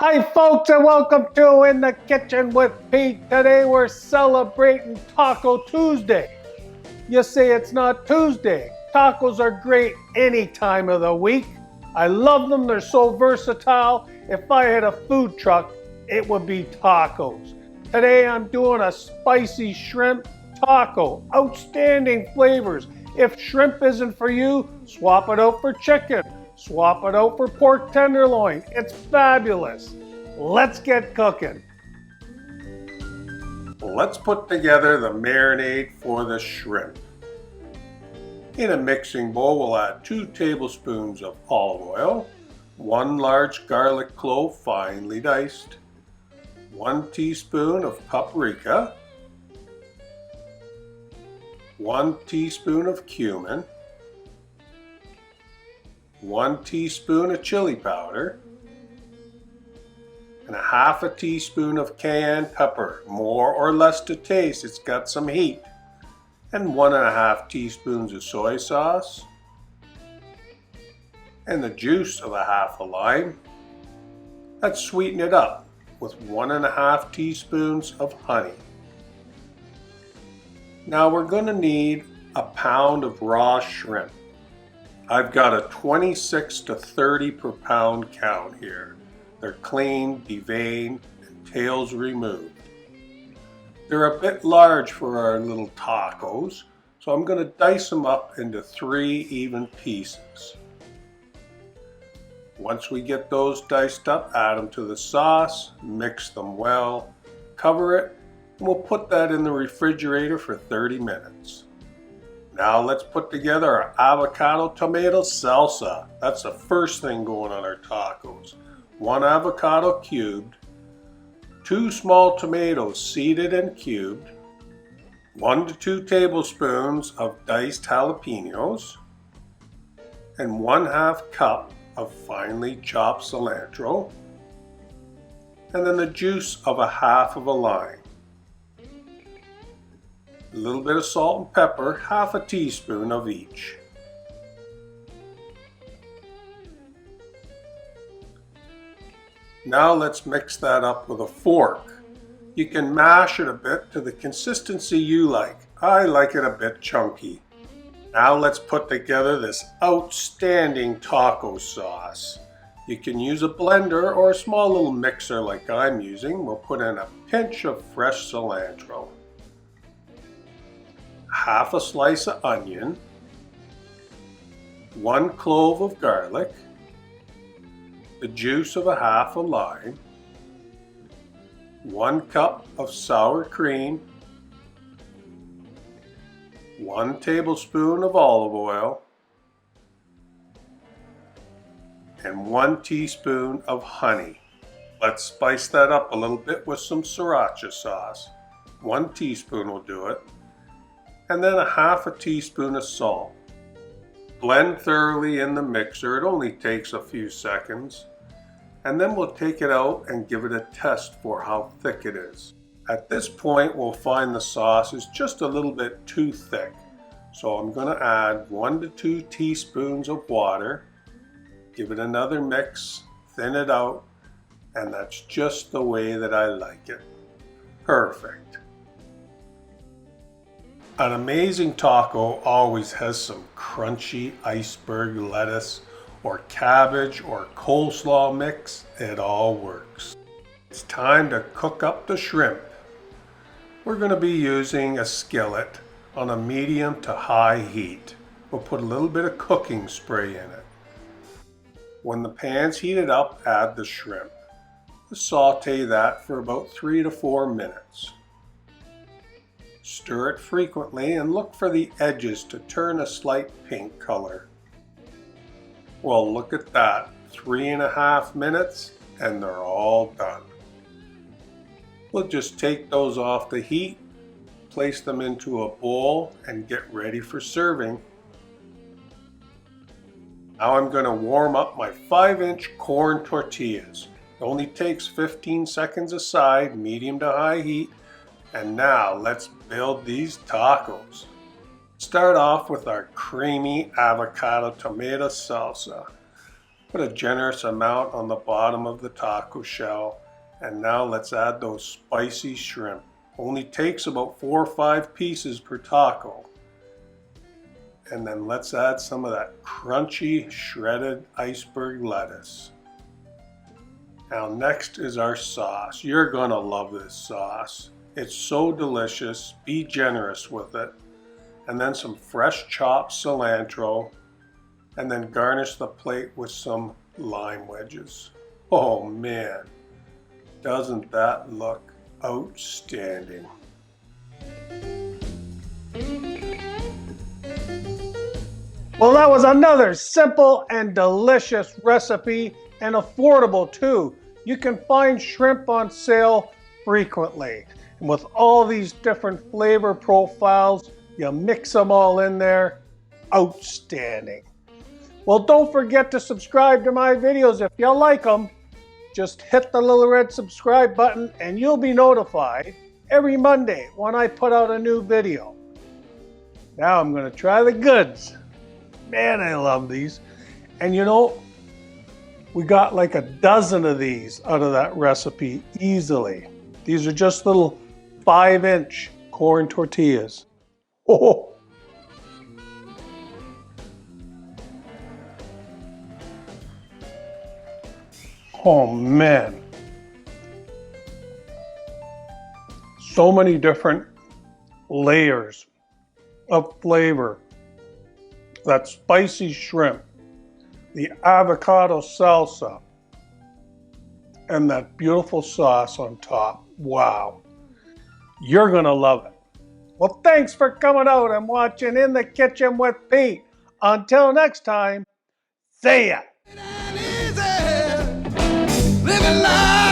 Hi folks, and welcome to In the Kitchen with Pete. Today we're celebrating Taco Tuesday. You say it's not Tuesday. Tacos are great any time of the week. I love them, they're so versatile. If I had a food truck, it would be tacos. Today I'm doing a spicy shrimp taco. Outstanding flavors. If shrimp isn't for you, swap it out for chicken. Swap it out for pork tenderloin. It's fabulous. Let's get cooking. Let's put together the marinade for the shrimp. In a mixing bowl, we'll add 2 tablespoons of olive oil, 1 large garlic clove finely diced, 1 teaspoon of paprika, 1 teaspoon of cumin, 1 teaspoon of chili powder, and a half a teaspoon of cayenne pepper, more or less to taste, it's got some heat, and 1.5 teaspoons of soy sauce, and the juice of a half a lime. Let's sweeten it up with 1.5 teaspoons of honey. Now we're going to need a pound of raw shrimp. I've got a 26 to 30 per pound count here. They're clean, deveined, and tails removed. They're a bit large for our little tacos, so I'm going to dice them up into 3 even pieces. Once we get those diced up, add them to the sauce, mix them well, cover it, and we'll put that in the refrigerator for 30 minutes. Now let's put together our avocado tomato salsa. That's the first thing going on our tacos. 1 avocado cubed, 2 small tomatoes seeded and cubed, 1 to 2 tablespoons of diced jalapenos, and 1/2 cup of finely chopped cilantro, and then the juice of a half of a lime. A little bit of salt and pepper, half a teaspoon of each. Now let's mix that up with a fork. You can mash it a bit to the consistency you like. I like it a bit chunky. Now let's put together this outstanding taco sauce. You can use a blender or a small little mixer like I'm using. We'll put in a pinch of fresh cilantro, half a slice of onion, 1 clove of garlic, the juice of a half a lime, 1 cup of sour cream, 1 tablespoon of olive oil, and 1 teaspoon of honey. Let's spice that up a little bit with some sriracha sauce. 1 teaspoon will do it. And then a half a teaspoon of salt. Blend thoroughly in the mixer. It only takes a few seconds. And then we'll take it out and give it a test for how thick it is. At this point, we'll find the sauce is just a little bit too thick. So I'm going to add 1 to 2 teaspoons of water. Give it another mix, thin it out, and that's just the way that I like it. Perfect. An amazing taco always has some crunchy iceberg lettuce or cabbage or coleslaw mix. It all works. It's time to cook up the shrimp. We're going to be using a skillet on a medium to high heat. We'll put a little bit of cooking spray in it. When the pan's heated up, add the shrimp. Saute that for about 3 to 4 minutes. Stir it frequently and look for the edges to turn a slight pink color. Well, look at that. 3.5 minutes and they're all done. We'll just take those off the heat, place them into a bowl, and get ready for serving. Now I'm going to warm up my 5-inch corn tortillas. It only takes 15 seconds a side, medium to high heat. And now let's build these tacos. Start off with our creamy avocado tomato salsa. Put a generous amount on the bottom of the taco shell. And now let's add those spicy shrimp. Only takes about 4 or 5 pieces per taco. And then let's add some of that crunchy shredded iceberg lettuce. Now next is our sauce. You're gonna love this sauce. It's so delicious. Be generous with it. And then some fresh chopped cilantro. And then garnish the plate with some lime wedges. Oh man, doesn't that look outstanding? Well, that was another simple and delicious recipe, and affordable too. You can find shrimp on sale frequently. And with all these different flavor profiles, you mix them all in there. Outstanding. Well, don't forget to subscribe to my videos if you like them. Just hit the little red subscribe button and you'll be notified every Monday when I put out a new video. Now I'm going to try the goods. Man, I love these. And you know, we got like a dozen of these out of that recipe easily. These are just little 5-inch corn tortillas. Oh. Oh man. So many different layers of flavor. That spicy shrimp, the avocado salsa, and that beautiful sauce on top. Wow. You're gonna love it. Well, thanks for coming out and watching In the Kitchen with Pete. Until next time, see ya. Living life.